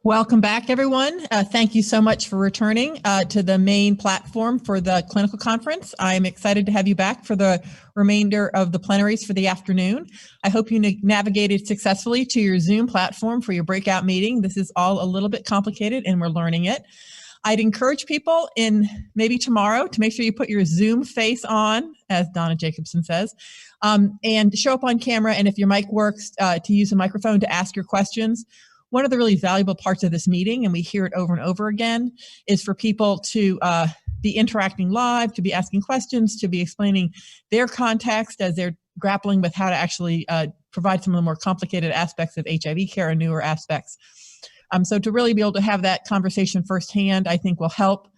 Welcome back, everyone. Thank you so much for returning to the main platform for the clinical conference. I'm excited to have you back for the remainder of the plenaries for the afternoon. I hope you navigated successfully to your Zoom platform for your breakout meeting. This is all a little bit complicated and we're learning it. I'd encourage people in maybe tomorrow to make sure you put your Zoom face on, as Donna Jacobson says, and show up on camera. And if your mic works, to use a microphone to ask your questions. One of the really valuable parts of this meeting, and we hear it over and over again, is for people to be interacting live, to be asking questions, to be explaining their context as they're grappling with how to actually provide some of the more complicated aspects of HIV care and newer aspects. So to really be able to have that conversation firsthand, I think will help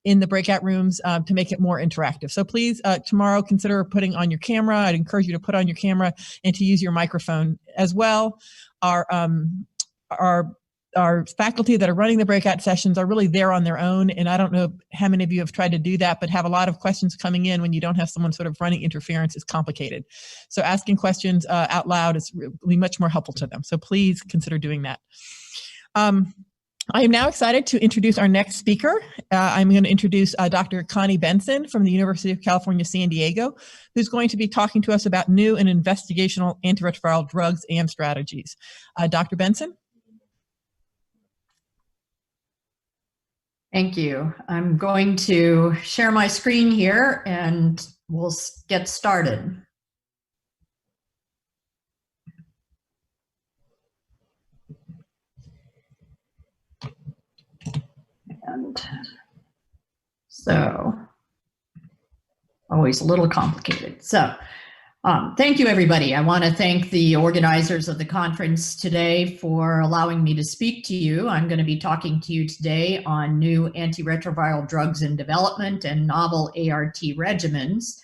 in the breakout rooms to make it more interactive. So please, tomorrow, consider putting on your camera. I'd encourage you to put on your camera and to use your microphone as well. Our faculty that are running the breakout sessions are really there on their own, and I don't know how many of you have tried to do that, but have a lot of questions coming in when you don't have someone sort of running interference is complicated. So asking questions out loud will be much more helpful to them. So please consider doing that. I am now excited to introduce our next speaker. I'm going to introduce Dr. Connie Benson from the University of California, San Diego, who's going to be talking to us about new and investigational antiretroviral drugs and strategies. Dr. Benson? Thank you. I'm going to share my screen here and we'll get started. And so, always a little complicated. So, thank you, everybody. I want to thank the organizers of the conference today for allowing me to speak to you. I'm going to be talking to you today on new antiretroviral drugs in development and novel ART regimens.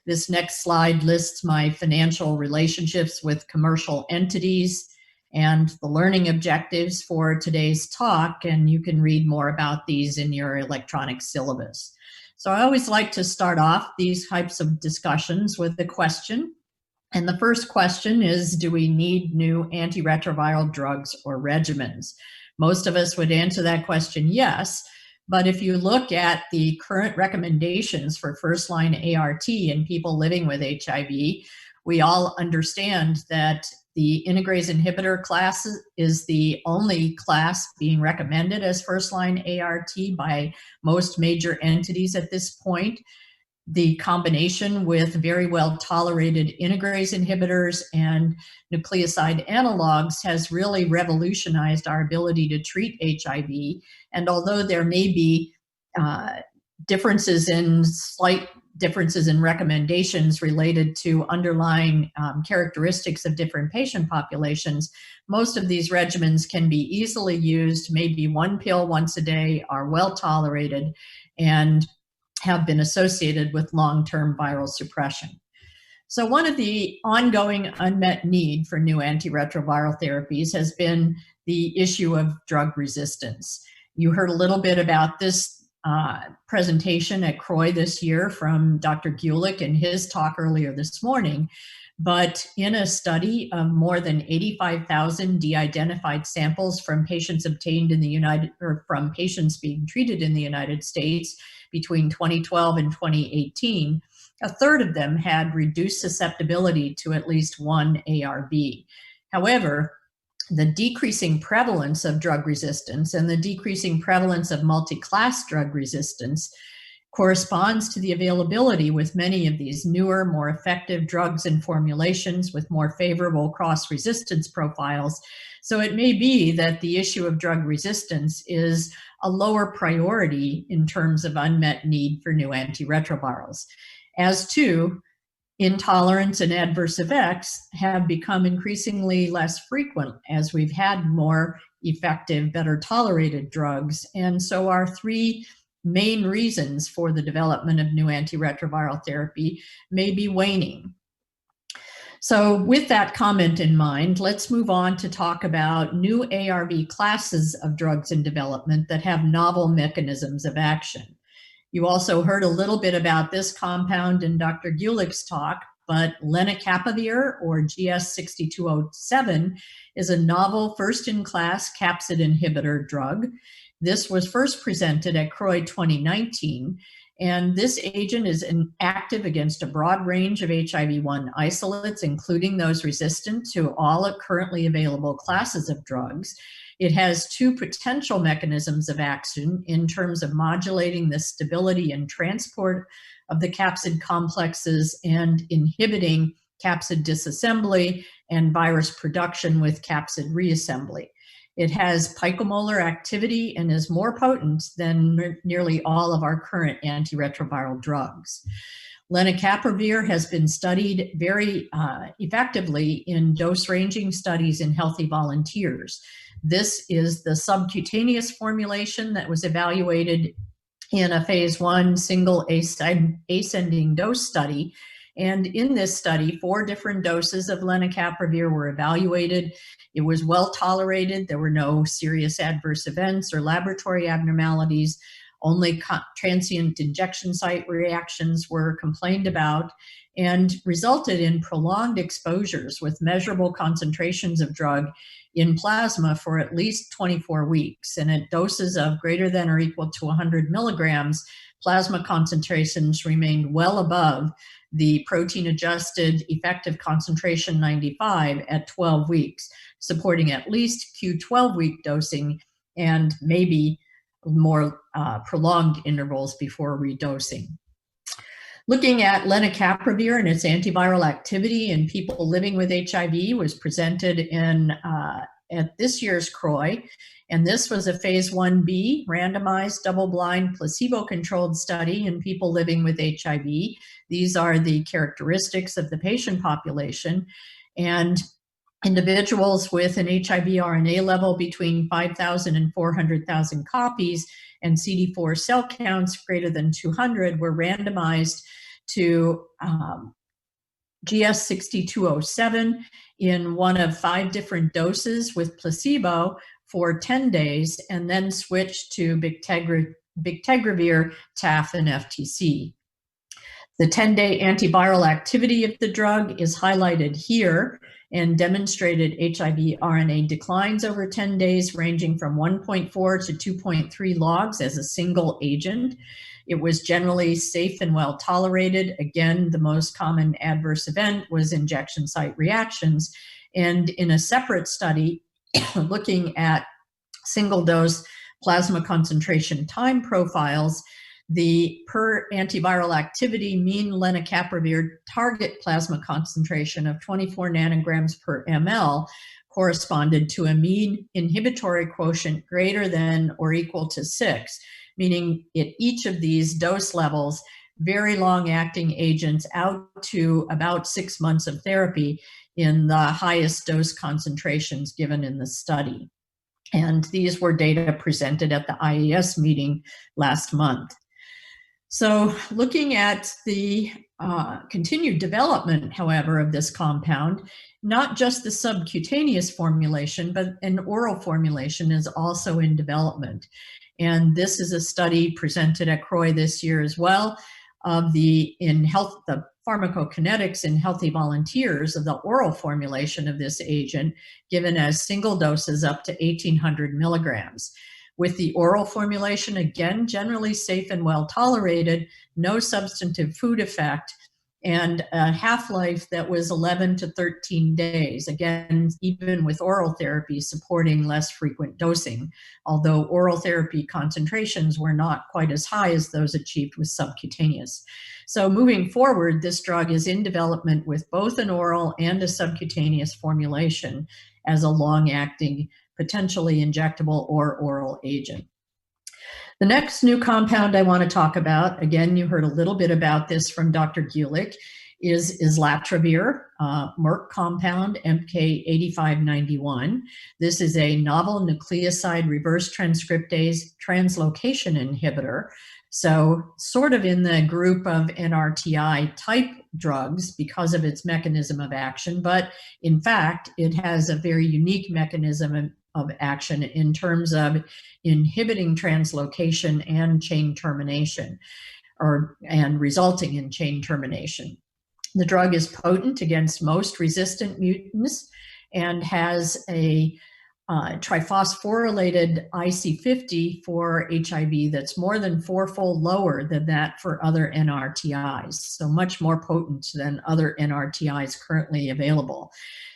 This next slide lists my financial relationships with commercial entities and the learning objectives for today's talk, and you can read more about these in your electronic syllabus. So I always like to start off these types of discussions with a question. And the first question is, do we need new antiretroviral drugs or regimens? Most of us would answer that question, yes. But if you look at the current recommendations for first-line ART in people living with HIV, we all understand that the integrase inhibitor class is the only class being recommended as first-line ART by most major entities at this point. The combination with very well-tolerated integrase inhibitors and nucleoside analogs has really revolutionized our ability to treat HIV. And although there may be slight differences in recommendations related to underlying characteristics of different patient populations, most of these regimens can be easily used, maybe one pill once a day, are well tolerated, and have been associated with long-term viral suppression. So one of the ongoing unmet need for new antiretroviral therapies has been the issue of drug resistance. You heard a little bit about this presentation at CROI this year from Dr. Gulick in his talk earlier this morning. But in a study of more than 85,000 de-identified samples from patients obtained in the from patients being treated in the United States between 2012 and 2018, a third of them had reduced susceptibility to at least one ARV. However, the decreasing prevalence of drug resistance and the decreasing prevalence of multi-class drug resistance corresponds to the availability with many of these newer, more effective drugs and formulations with more favorable cross-resistance profiles. So it may be that the issue of drug resistance is a lower priority in terms of unmet need for new antiretrovirals. As to intolerance and adverse effects have become increasingly less frequent as we've had more effective, better tolerated drugs. And so our three main reasons for the development of new antiretroviral therapy may be waning. So with that comment in mind, let's move on to talk about new ARV classes of drugs in development that have novel mechanisms of action. You also heard a little bit about this compound in Dr. Gulick's talk, but Lenacapavir, or GS6207, is a novel first-in-class capsid inhibitor drug. This was first presented at CROI 2019, and this agent is active against a broad range of HIV-1 isolates, including those resistant to all currently available classes of drugs. It has two potential mechanisms of action in terms of modulating the stability and transport of the capsid complexes and inhibiting capsid disassembly and virus production with capsid reassembly. It has picomolar activity and is more potent than nearly all of our current antiretroviral drugs. Lenacapavir has been studied very effectively in dose-ranging studies in healthy volunteers. This is the subcutaneous formulation that was evaluated in a phase 1 single ascending dose study. And in this study, 4 different doses of lenacapavir were evaluated. It was well tolerated. There were no serious adverse events or laboratory abnormalities. Only transient injection site reactions were complained about and resulted in prolonged exposures with measurable concentrations of drug in plasma for at least 24 weeks. And at doses of greater than or equal to 100 milligrams, plasma concentrations remained well above the protein-adjusted effective concentration 95 at 12 weeks, supporting at least Q12-week dosing and maybe more prolonged intervals before redosing. Looking at lenacapavir and its antiviral activity in people living with HIV was presented at this year's CROI, and this was a phase 1b randomized double-blind placebo-controlled study in people living with HIV. These are the characteristics of the patient population, and individuals with an HIV RNA level between 5,000 and 400,000 copies and CD4 cell counts greater than 200 were randomized to GS6207 in one of 5 different doses with placebo for 10 days, and then switched to Bictegravir, TAF, and FTC. The 10-day antiviral activity of the drug is highlighted here and demonstrated HIV RNA declines over 10 days ranging from 1.4 to 2.3 logs as a single agent. It was generally safe and well tolerated. Again, the most common adverse event was injection site reactions. And in a separate study looking at single dose plasma concentration time profiles, the per antiviral activity mean lenacapavir target plasma concentration of 24 nanograms per ml corresponded to a mean inhibitory quotient greater than or equal to 6, meaning at each of these dose levels, very long-acting agents out to about 6 months of therapy in the highest dose concentrations given in the study. And these were data presented at the IAS meeting last month. So looking at the continued development, however, of this compound, not just the subcutaneous formulation, but an oral formulation is also in development. And this is a study presented at CROI this year as well of the pharmacokinetics in healthy volunteers of the oral formulation of this agent given as single doses up to 1,800 milligrams. With the oral formulation, again, generally safe and well tolerated, no substantive food effect, and a half-life that was 11 to 13 days. Again, even with oral therapy supporting less frequent dosing, although oral therapy concentrations were not quite as high as those achieved with subcutaneous. So moving forward, this drug is in development with both an oral and a subcutaneous formulation as a long-acting, potentially injectable or oral agent. The next new compound I want to talk about, again, you heard a little bit about this from Dr. Gulick, is Islatravir, Merck compound MK8591. This is a novel nucleoside reverse transcriptase translocation inhibitor. So sort of in the group of NRTI type drugs because of its mechanism of action, but in fact, it has a very unique mechanism of action in terms of inhibiting translocation and chain termination, and resulting in chain termination. The drug is potent against most resistant mutants and has a triphosphorylated IC50 for HIV that's more than fourfold lower than that for other NRTIs, so much more potent than other NRTIs currently available.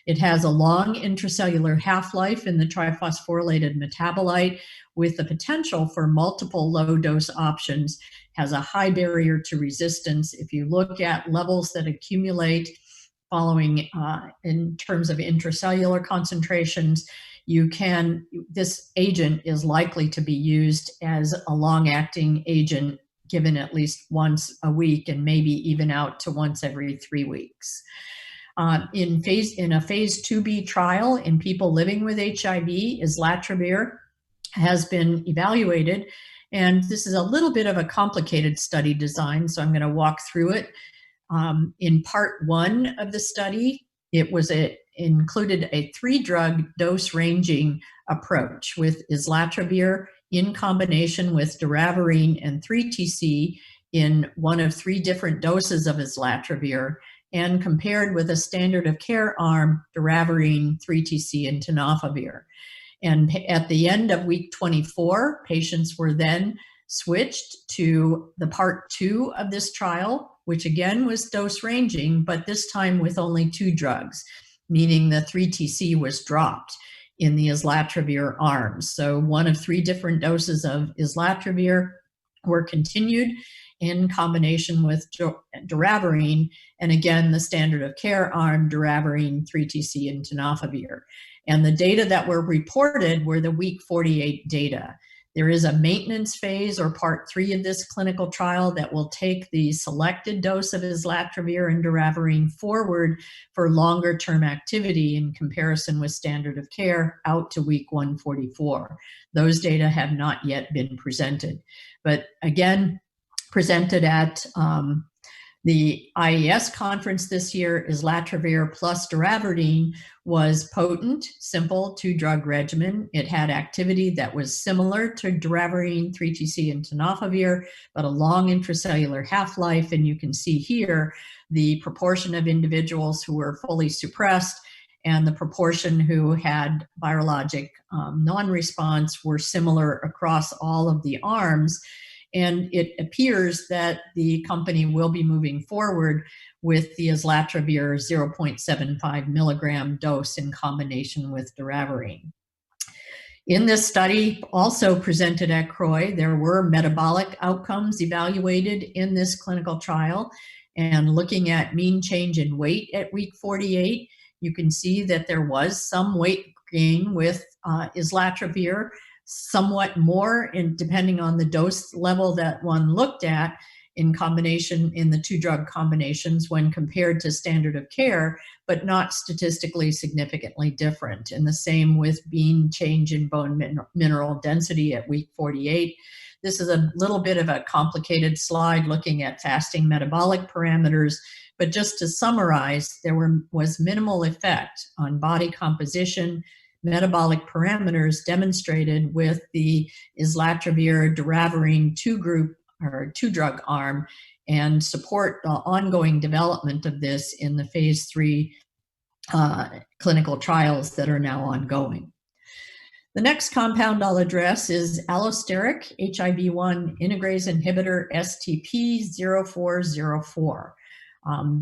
It has a long intracellular half-life in the triphosphorylated metabolite with the potential for multiple low-dose options, has a high barrier to resistance. If you look at levels that accumulate following in terms of intracellular concentrations, this agent is likely to be used as a long-acting agent given at least once a week and maybe even out to once every 3 weeks. In a phase 2b trial in people living with HIV, Islatravir has been evaluated, and this is a little bit of a complicated study design, so I'm going to walk through it. In part 1 of the study, it included a 3-drug dose-ranging approach with Islatravir in combination with Doravirine and 3-TC in one of 3 different doses of Islatravir, and compared with a standard of care arm, Doravirine, 3-TC, and Tenofovir. And at the end of week 24, patients were then switched to the part 2 of this trial, which again was dose ranging, but this time with only 2 drugs, meaning the 3-TC was dropped in the Islatravir arms. So one of 3 different doses of Islatravir were continued in combination with Doravirine, and again, the standard of care arm, Doravirine, 3-TC, and Tenofovir. And the data that were reported were the week 48 data. There is a maintenance phase or part 3 of this clinical trial that will take the selected dose of Islatravir and Doravirine forward for longer term activity in comparison with standard of care out to week 144. Those data have not yet been presented. But again, presented at the IAS conference this year, Islatravir plus Doravirine was potent, simple 2-drug regimen. It had activity that was similar to Doravirine, 3-TC, and Tenofovir, but a long intracellular half-life. And you can see here the proportion of individuals who were fully suppressed and the proportion who had virologic non-response were similar across all of the arms. And it appears that the company will be moving forward with the Islatravir 0.75 milligram dose in combination with Doravirine. In this study, also presented at CROI, there were metabolic outcomes evaluated in this clinical trial. And looking at mean change in weight at week 48, you can see that there was some weight gain with Islatravir, somewhat more depending on the dose level that one looked at in combination in the 2-drug combinations when compared to standard of care, but not statistically significantly different. And the same with mean change in bone mineral density at week 48. This is a little bit of a complicated slide looking at fasting metabolic parameters, but just to summarize, there was minimal effect on body composition, metabolic parameters demonstrated with the Islatravir Doravirine 2-drug arm, and support the ongoing development of this in the phase 3 clinical trials that are now ongoing. The next compound I'll address is Allosteric HIV-1 Integrase Inhibitor STP-0404.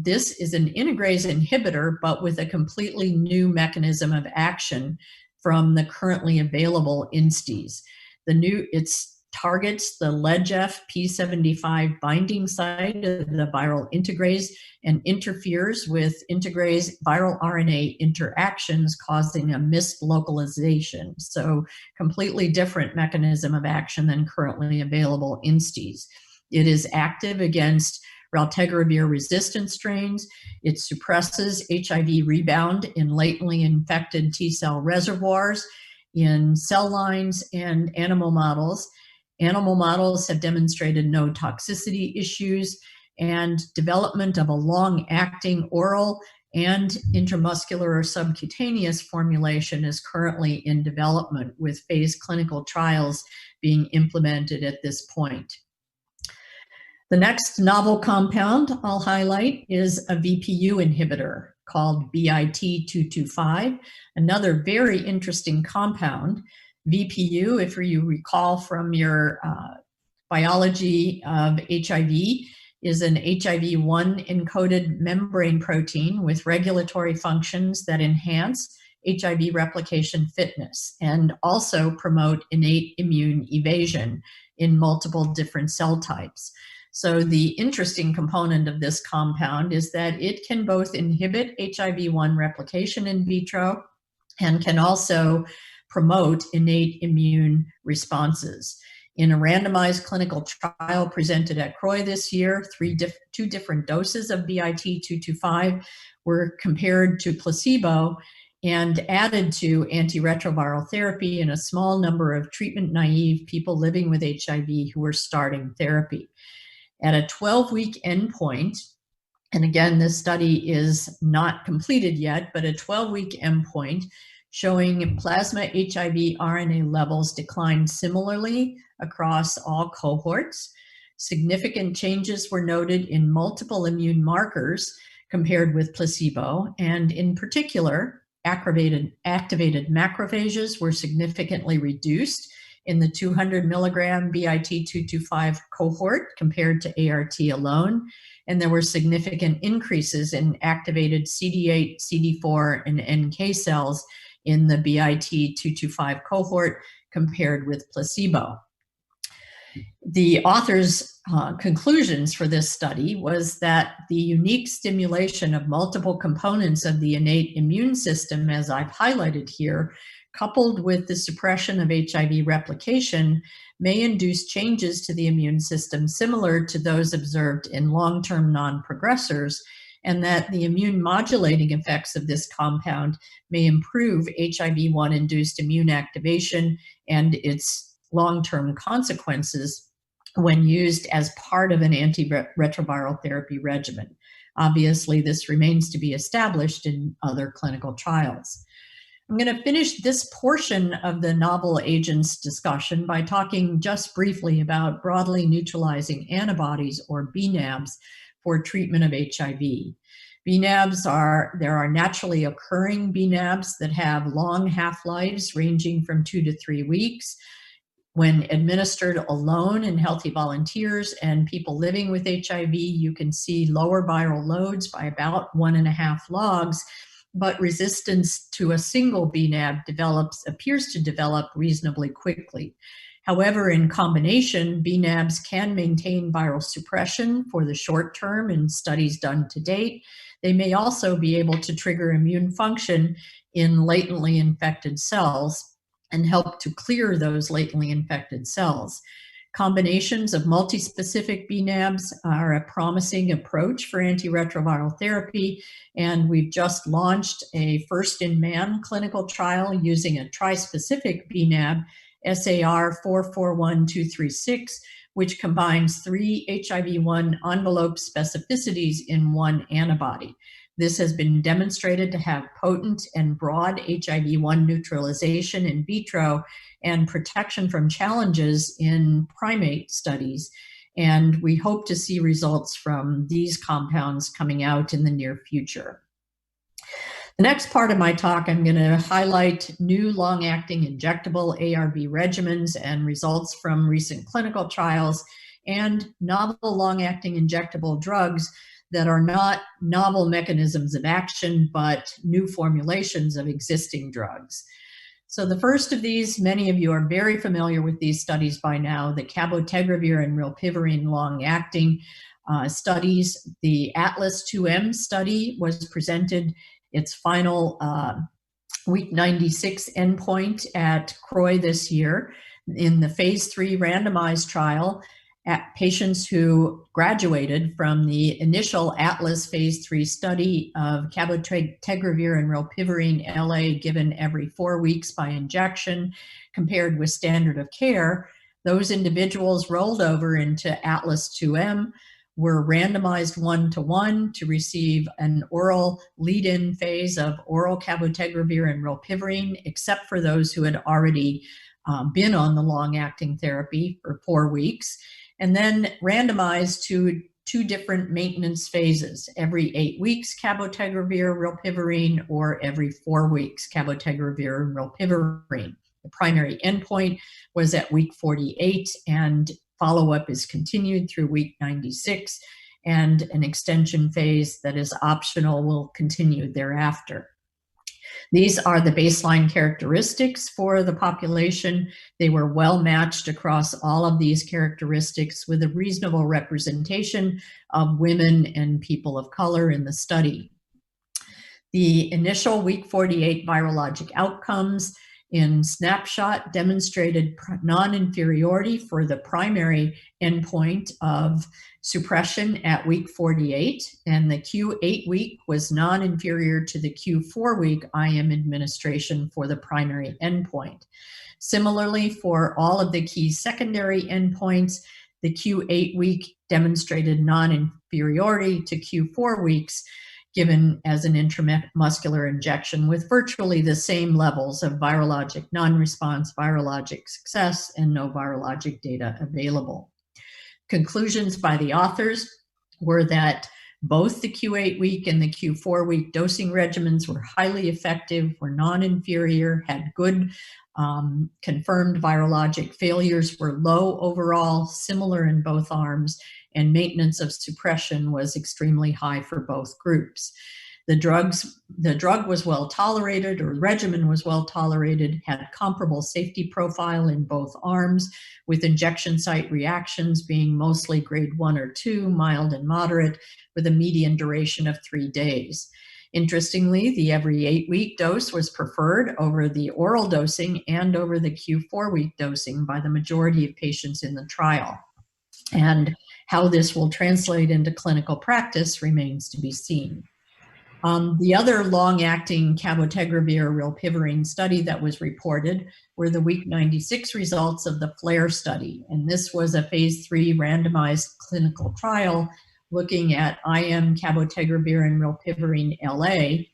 This is an integrase inhibitor, but with a completely new mechanism of action from the currently available INSTIs. It targets the LEGF P75 binding site of the viral integrase and interferes with integrase viral RNA interactions, causing a mislocalization. So completely different mechanism of action than currently available INSTIs. It is active against Rilpivirine resistant strains. It suppresses HIV rebound in latently infected T-cell reservoirs in cell lines and animal models. Animal models have demonstrated no toxicity issues, and development of a long-acting oral and intramuscular or subcutaneous formulation is currently in development, with phase clinical trials being implemented at this point. The next novel compound I'll highlight is a VPU inhibitor called BIT225, another very interesting compound. VPU, if you recall from your biology of HIV, is an HIV-1 encoded membrane protein with regulatory functions that enhance HIV replication fitness and also promote innate immune evasion in multiple different cell types. So the interesting component of this compound is that it can both inhibit HIV-1 replication in vitro and can also promote innate immune responses. In a randomized clinical trial presented at CROI this year, two different doses of BIT225 were compared to placebo and added to antiretroviral therapy in a small number of treatment-naive people living with HIV who were starting therapy. At a 12-week endpoint, and again, this study is not completed yet, but a 12-week endpoint showing plasma HIV RNA levels declined similarly across all cohorts. Significant changes were noted in multiple immune markers compared with placebo, and in particular, activated macrophages were significantly reduced in the 200 milligram BIT225 cohort compared to ART alone, and there were significant increases in activated CD8, CD4, and NK cells in the BIT225 cohort compared with placebo. The authors' conclusions for this study was that the unique stimulation of multiple components of the innate immune system, as I've highlighted here, coupled with the suppression of HIV replication, may induce changes to the immune system similar to those observed in long-term non-progressors, and that the immune modulating effects of this compound may improve HIV-1-induced immune activation and its long-term consequences when used as part of an antiretroviral therapy regimen. Obviously, this remains to be established in other clinical trials. I'm going to finish this portion of the novel agents discussion by talking just briefly about broadly neutralizing antibodies, or bNAbs, for treatment of HIV. There are naturally occurring bNAbs that have long half-lives ranging from 2 to 3 weeks. When administered alone in healthy volunteers and people living with HIV, you can see lower viral loads by about 1.5 logs, but resistance to a single bNAb appears to develop reasonably quickly. However, in combination, bNAbs can maintain viral suppression for the short term in studies done to date. They may also be able to trigger immune function in latently infected cells and help to clear those latently infected cells. Combinations of multispecific bNAbs are a promising approach for antiretroviral therapy, and we've just launched a first-in-man clinical trial using a trispecific bNAb, SAR 441236, which combines 3 HIV-1 envelope specificities in one antibody. This has been demonstrated to have potent and broad HIV-1 neutralization in vitro and protection from challenges in primate studies. And we hope to see results from these compounds coming out in the near future. The next part of my talk, I'm going to highlight new long-acting injectable ARV regimens and results from recent clinical trials and novel long-acting injectable drugs that are not novel mechanisms of action, but new formulations of existing drugs. So the first of these, many of you are very familiar with these studies by now, the Cabotegravir and Rilpivirine long-acting studies. The ATLAS-2M study was presented its final week 96 endpoint at CROI this year. In the phase 3 randomized trial, patients who graduated from the initial ATLAS phase 3 study of Cabotegravir and Rilpivirine LA given every 4 weeks by injection compared with standard of care, those individuals rolled over into ATLAS-2M, were randomized 1-to-1 to receive an oral lead-in phase of oral Cabotegravir and Rilpivirine, except for those who had already been on the long-acting therapy for 4 weeks. and then randomized to 2 different maintenance phases, every 8 weeks cabotegravir, rilpivirine, or every 4 weeks cabotegravir and rilpivirine. The primary endpoint was at week 48, and follow-up is continued through week 96, and an extension phase that is optional will continue thereafter. These are the baseline characteristics for the population. They were well matched across all of these characteristics with a reasonable representation of women and people of color in the study. The initial week 48 virologic outcomes in snapshot demonstrated non-inferiority for the primary endpoint of suppression at week 48, and the Q8 week was non-inferior to the Q4 week IM administration for the primary endpoint. Similarly, for all of the key secondary endpoints, the Q8 week demonstrated non-inferiority to Q4 weeks given as an intramuscular injection with virtually the same levels of virologic non-response, virologic success, and no virologic data available. Conclusions by the authors were that both the Q8 week and the Q4 week dosing regimens were highly effective, were non-inferior, had good confirmed virologic failures, were low overall, similar in both arms, and maintenance of suppression was extremely high for both groups. The drug was well tolerated, or regimen was well tolerated, had comparable safety profile in both arms, with injection site reactions being mostly grade 1 or 2, mild and moderate, with a median duration of 3 days. Interestingly, the every 8-week dose was preferred over the oral dosing and over the Q4 week dosing by the majority of patients in the trial. And how this will translate into clinical practice remains to be seen. The other long-acting cabotegravir rilpivirine study that was reported were the week 96 results of the FLAIR study. And this was a phase 3 randomized clinical trial looking at IM cabotegravir and rilpivirine LA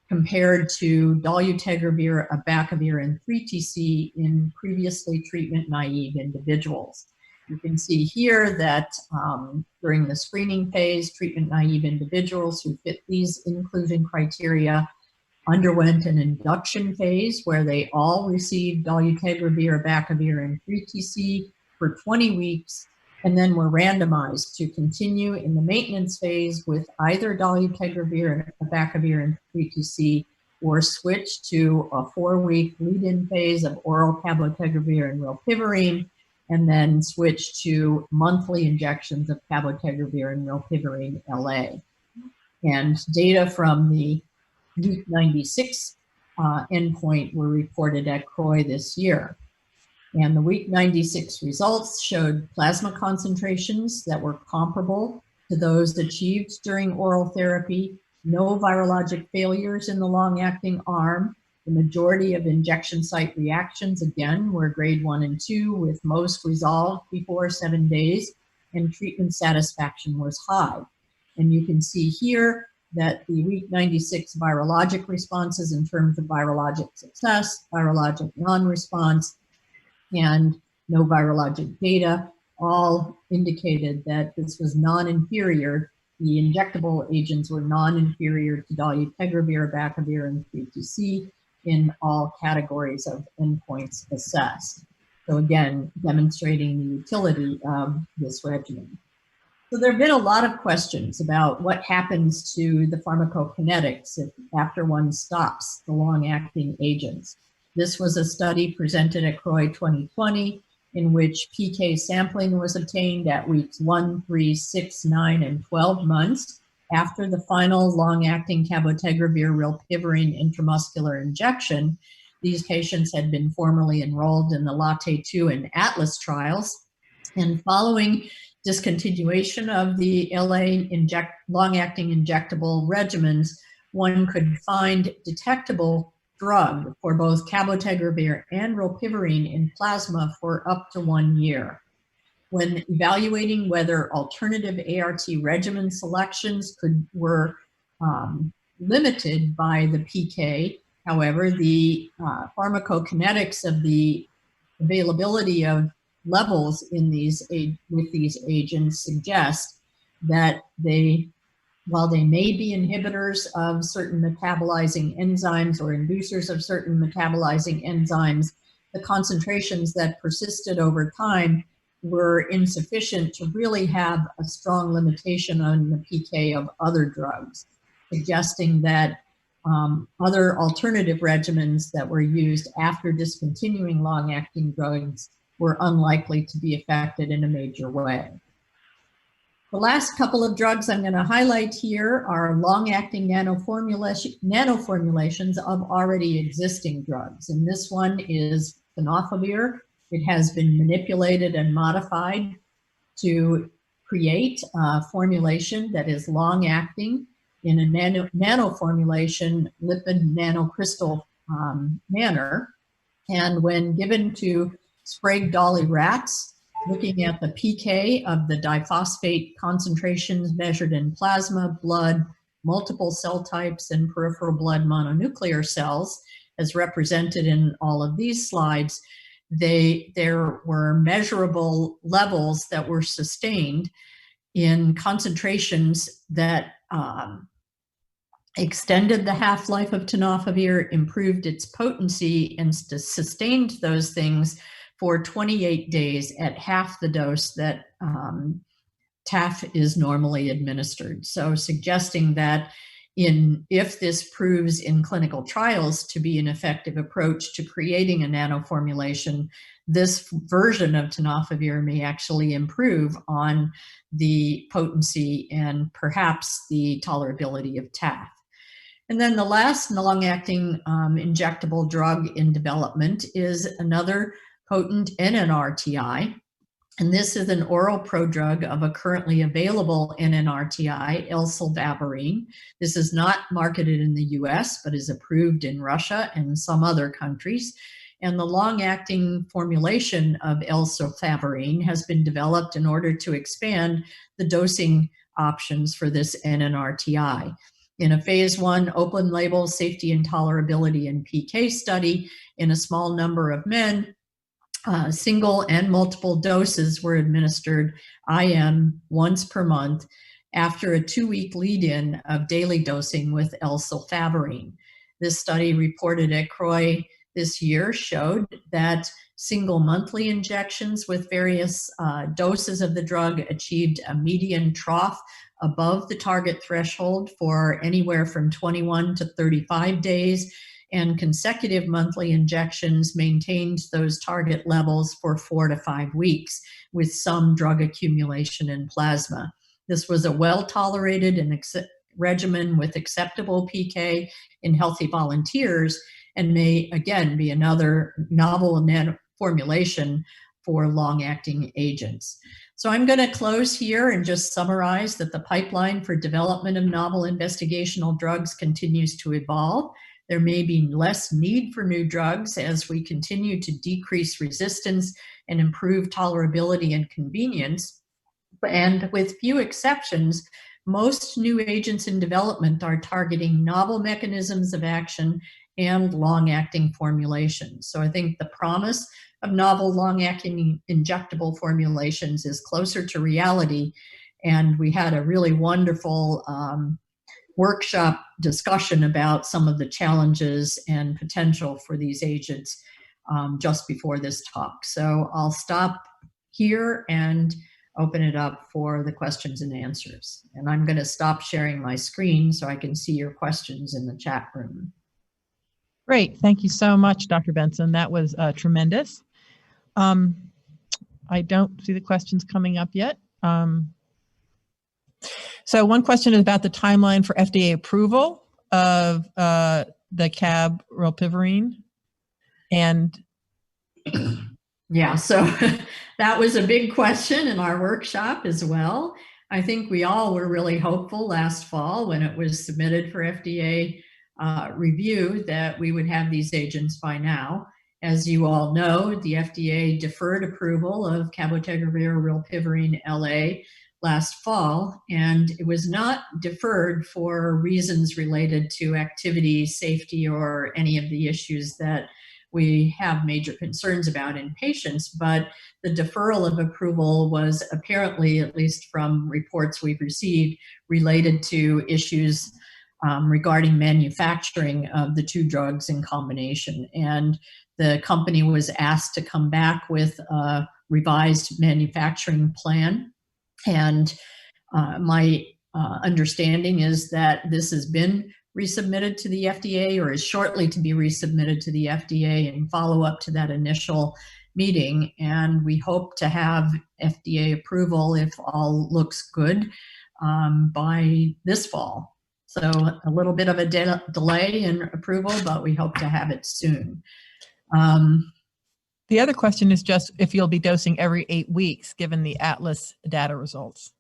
compared to dolutegravir, abacavir, and 3TC in previously treatment-naive individuals. You can see here that during the screening phase, treatment-naive individuals who fit these inclusion criteria underwent an induction phase where they all received dolutegravir, abacavir, and 3TC for 20 weeks, and then were randomized to continue in the maintenance phase with either dolutegravir, abacavir, and 3TC, or switch to a 4-week lead-in phase of oral cabotegravir and rilpivirine, and then switch to monthly injections of cabotegravir and rilpivirine LA. And data from the week 96 endpoint were reported at CROI this year. And the week 96 results showed plasma concentrations that were comparable to those achieved during oral therapy, no virologic failures in the long-acting arm. The majority of injection site reactions, again, were grade 1 and 2, with most resolved before 7 days, and treatment satisfaction was high. And you can see here that the week 96 virologic responses in terms of virologic success, virologic non-response, and no virologic data all indicated that this was non-inferior. The injectable agents were non-inferior to dolutegravir, abacavir, and 3TC in all categories of endpoints assessed. So again, demonstrating the utility of this regimen. So there have been a lot of questions about what happens to the pharmacokinetics after one stops the long-acting agents. This was a study presented at CROI 2020 in which PK sampling was obtained at weeks 1, 3, 6, 9, and 12 months after the final long-acting cabotegravir rilpivirine intramuscular injection. These patients had been formally enrolled in the LATTE-2 and ATLAS trials, and following discontinuation of the LA long-acting injectable regimens, one could find detectable drug for both cabotegravir and rilpivirine in plasma for up to 1 year. When evaluating whether alternative ART regimen selections were limited by the PK, however, the pharmacokinetics of the availability of levels in with these agents suggest that while they may be inhibitors of certain metabolizing enzymes or inducers of certain metabolizing enzymes, the concentrations that persisted over time were insufficient to really have a strong limitation on the PK of other drugs, suggesting that other alternative regimens that were used after discontinuing long-acting drugs were unlikely to be affected in a major way. The last couple of drugs I'm going to highlight here are long-acting nanoformulations of already existing drugs. And this one is tenofovir. It has been manipulated and modified to create a formulation that is long-acting in a nanoformulation lipid nanocrystal manner. And when given to Sprague Dawley rats, looking at the PK of the diphosphate concentrations measured in plasma, blood, multiple cell types, and peripheral blood mononuclear cells, as represented in all of these slides, there were measurable levels that were sustained in concentrations that extended the half-life of tenofovir, improved its potency, and sustained those things for 28 days at half the dose that TAF is normally administered. So suggesting that if this proves in clinical trials to be an effective approach to creating a nanoformulation, this version of tenofovir may actually improve on the potency and perhaps the tolerability of TAF. And then the last long-acting injectable drug in development is another potent NNRTI. And this is an oral prodrug of a currently available NNRTI, Islatravir. This is not marketed in the US, but is approved in Russia and some other countries. And the long-acting formulation of Islatravir has been developed in order to expand the dosing options for this NNRTI. In a phase 1 open label safety and tolerability and PK study in a small number of men, single and multiple doses were administered IM once per month after a 2-week lead-in of daily dosing with Islatravir. This study reported at CROI this year showed that single monthly injections with various doses of the drug achieved a median trough above the target threshold for anywhere from 21 to 35 days, and consecutive monthly injections maintained those target levels for 4 to 5 weeks with some drug accumulation in plasma. This was a well-tolerated and regimen with acceptable PK in healthy volunteers and may again be another novel formulation for long-acting agents. So I'm going to close here and just summarize that the pipeline for development of novel investigational drugs continues to evolve. There may be less need for new drugs as we continue to decrease resistance and improve tolerability and convenience. And with few exceptions, most new agents in development are targeting novel mechanisms of action and long-acting formulations. So I think the promise of novel long-acting injectable formulations is closer to reality. And we had a really wonderful workshop discussion about some of the challenges and potential for these agents just before this talk. So I'll stop here and open it up for the questions and answers. And I'm going to stop sharing my screen so I can see your questions in the chat room. Great. Thank you so much, Dr. Benson. That was tremendous. I don't see the questions coming up yet. So one question is about the timeline for FDA approval of the Rilpivirine. And yeah, so that was a big question in our workshop as well. I think we all were really hopeful last fall when it was submitted for FDA review that we would have these agents by now. As you all know, the FDA deferred approval of Cabotegravir Rilpivirine LA last fall, and it was not deferred for reasons related to activity, safety, or any of the issues that we have major concerns about in patients, but the deferral of approval was apparently, at least from reports we've received, related to issues regarding manufacturing of the two drugs in combination. And the company was asked to come back with a revised manufacturing plan. And my understanding is that this has been resubmitted to the FDA or is shortly to be resubmitted to the FDA in follow-up to that initial meeting. And we hope to have FDA approval, if all looks good, by this fall. So a little bit of a delay in approval, but we hope to have it soon. The other question is just if you'll be dosing every 8 weeks, given the Atlas data results.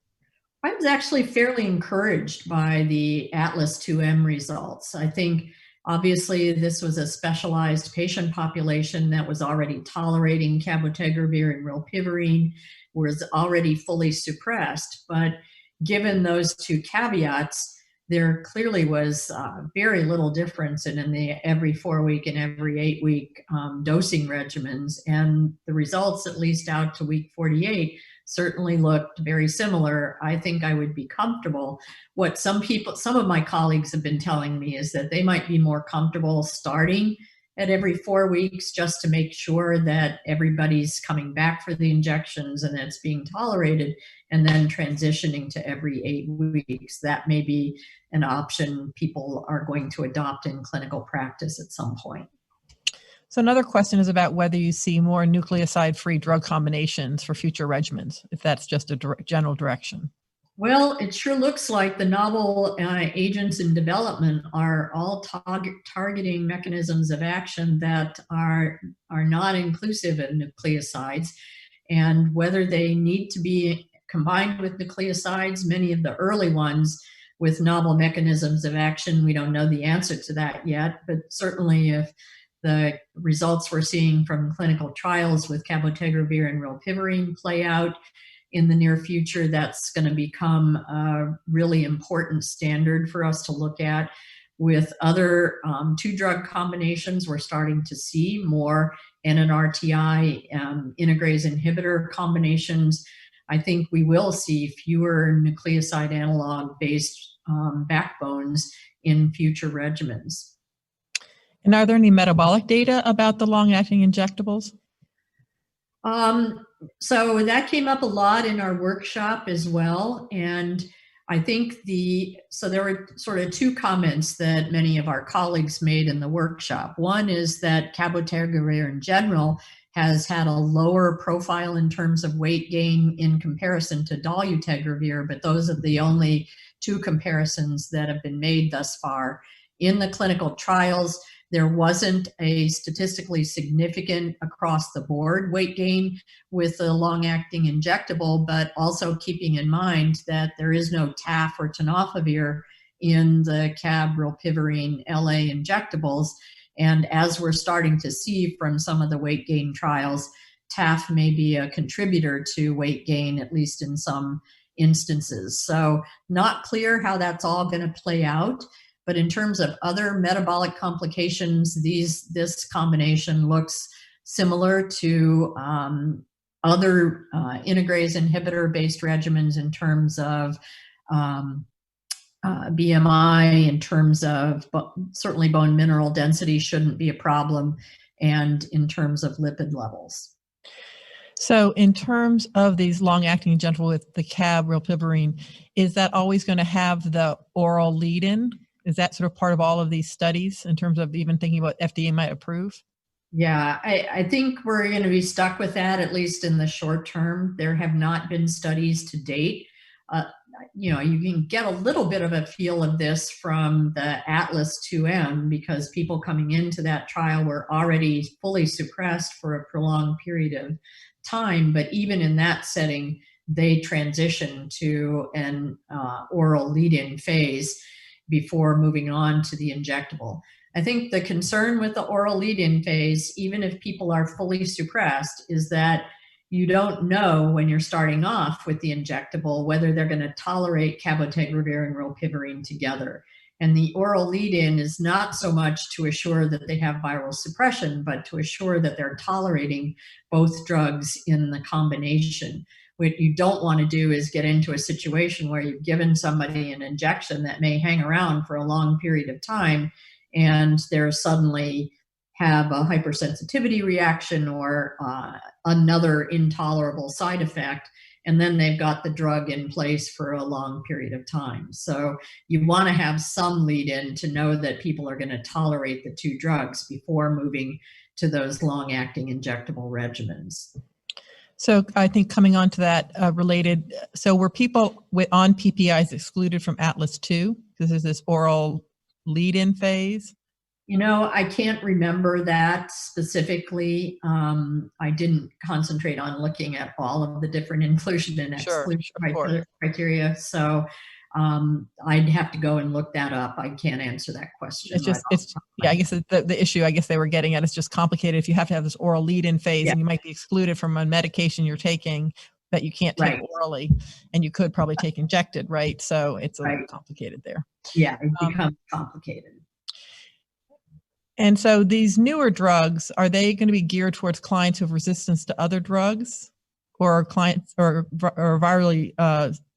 I was actually fairly encouraged by the Atlas 2M results. I think obviously this was a specialized patient population that was already tolerating Cabotegravir and Rilpivirine, was already fully suppressed. But given those two caveats, there clearly was very little difference in the every 4-week and every 8-week dosing regimens. And the results, at least out to week 48, certainly looked very similar. I think I would be comfortable. What some of my colleagues have been telling me is that they might be more comfortable starting at every 4 weeks just to make sure that everybody's coming back for the injections and it's being tolerated, and then transitioning to every 8 weeks. That may be an option people are going to adopt in clinical practice at some point. So another question is about whether you see more nucleoside-free drug combinations for future regimens, if that's just a general direction. Well, it sure looks like the novel agents in development are all targeting mechanisms of action that are not inclusive of nucleosides. And whether they need to be combined with nucleosides, many of the early ones with novel mechanisms of action, we don't know the answer to that yet. But certainly if the results we're seeing from clinical trials with Cabotegravir and Rilpivirine play out in the near future, that's going to become a really important standard for us to look at. With other two-drug combinations, we're starting to see more NNRTI integrase inhibitor combinations. I think we will see fewer nucleoside analog-based backbones in future regimens. And are there any metabolic data about the long-acting injectables? So that came up a lot in our workshop as well. And I think there were sort of two comments that many of our colleagues made in the workshop. One is that Cabotegravir in general has had a lower profile in terms of weight gain in comparison to dolutegravir, but those are the only two comparisons that have been made thus far. In the clinical trials, there wasn't a statistically significant across the board weight gain with the long-acting injectable, but also keeping in mind that there is no TAF or tenofovir in the Cab, Rilpivirine, LA injectables. And as we're starting to see from some of the weight gain trials, TAF may be a contributor to weight gain, at least in some instances. So not clear how that's all going to play out. But in terms of other metabolic complications, this combination looks similar to other integrase inhibitor-based regimens in terms of BMI, in terms of certainly bone mineral density shouldn't be a problem, and in terms of lipid levels. So in terms of these long-acting injectables with the Cab, Rilpivirine, is that always going to have the oral lead-in? Is that sort of part of all of these studies in terms of even thinking about FDA might approve? Yeah, I think we're going to be stuck with that, at least in the short term. There have not been studies to date. You can get a little bit of a feel of this from the Atlas 2M because people coming into that trial were already fully suppressed for a prolonged period of time. But even in that setting, they transitioned to an oral lead-in phase before moving on to the injectable. I think the concern with the oral lead-in phase, even if people are fully suppressed, is that you don't know when you're starting off with the injectable whether they're going to tolerate Cabotegravir and Rilpivirine together. And the oral lead-in is not so much to assure that they have viral suppression, but to assure that they're tolerating both drugs in the combination. What you don't want to do is get into a situation where you've given somebody an injection that may hang around for a long period of time, and they're suddenly have a hypersensitivity reaction or another intolerable side effect, and then they've got the drug in place for a long period of time. So you want to have some lead-in to know that people are going to tolerate the two drugs before moving to those long-acting injectable regimens. So I think coming on to that related, so were people on PPIs excluded from Atlas 2 because there's this oral lead-in phase? You know, I can't remember that specifically. I didn't concentrate on looking at all of the different inclusion and exclusion criteria. So I'd have to go and look that up. I can't answer that question. It's just, yeah, I guess the issue I guess they were getting at is just complicated. If you have to have this oral lead-in phase, and you might be excluded from a medication you're taking that you can't take orally, and you could probably take injected, right? So it's a little complicated there. Yeah, it becomes complicated. And so these newer drugs, are they going to be geared towards clients who have resistance to other drugs, or clients or virally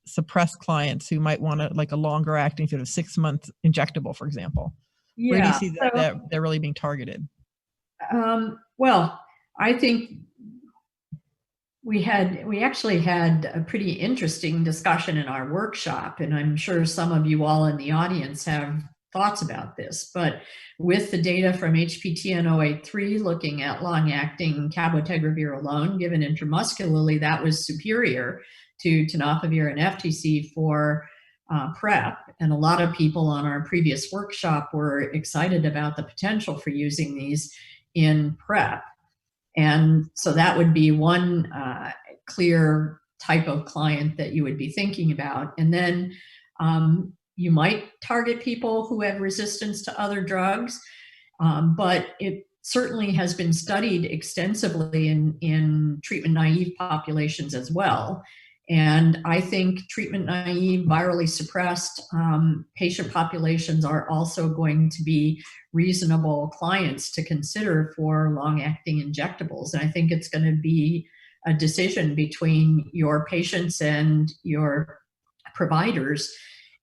suppressed clients who might want like a longer acting, sort of 6-month injectable, for example? Yeah. Where do you see that they're really being targeted? Well, I think we actually had a pretty interesting discussion in our workshop, and I'm sure some of you all in the audience have thoughts about this, but with the data from HPTN-083 looking at long-acting Cabotegravir alone given intramuscularly, that was superior to tenofovir and FTC for PrEP, and a lot of people on our previous workshop were excited about the potential for using these in PrEP. And so that would be one clear type of client that you would be thinking about. And then you might target people who have resistance to other drugs, but it certainly has been studied extensively in treatment-naive populations as well. And I think treatment-naive, virally suppressed patient populations are also going to be reasonable clients to consider for long-acting injectables. And I think it's going to be a decision between your patients and your providers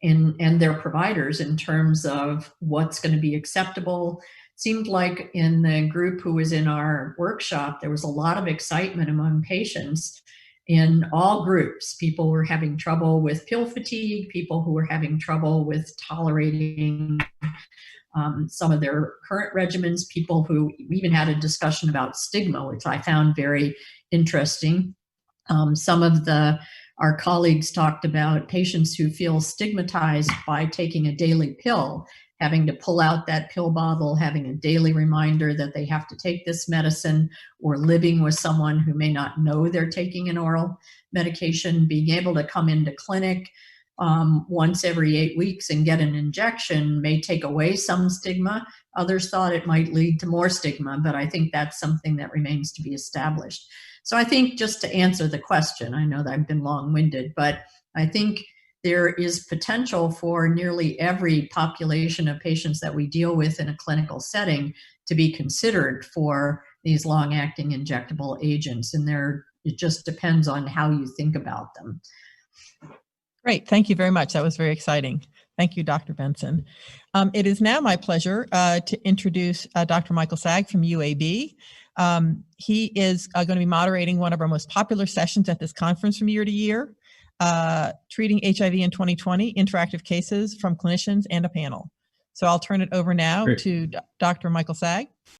and their providers in terms of what's going to be acceptable. Seemed like in the group who was in our workshop, there was a lot of excitement among patients in all groups. People were having trouble with pill fatigue, people who were having trouble with tolerating some of their current regimens, people who even had a discussion about stigma, which I found very interesting. Some of our colleagues talked about patients who feel stigmatized by taking a daily pill, having to pull out that pill bottle, having a daily reminder that they have to take this medicine, or living with someone who may not know they're taking an oral medication. Being able to come into clinic once every 8 weeks and get an injection may take away some stigma. Others thought it might lead to more stigma, but I think that's something that remains to be established. So I think, just to answer the question, I know that I've been long-winded, but I think there is potential for nearly every population of patients that we deal with in a clinical setting to be considered for these long-acting injectable agents. And it just depends on how you think about them. Great. Thank you very much. That was very exciting. Thank you, Dr. Benson. It is now my pleasure to introduce Dr. Michael Sagg from UAB. He is going to be moderating one of our most popular sessions at this conference from year to year, Treating HIV in 2020, Interactive Cases from Clinicians and a Panel. So I'll turn it over now to Dr. Michael Sagg.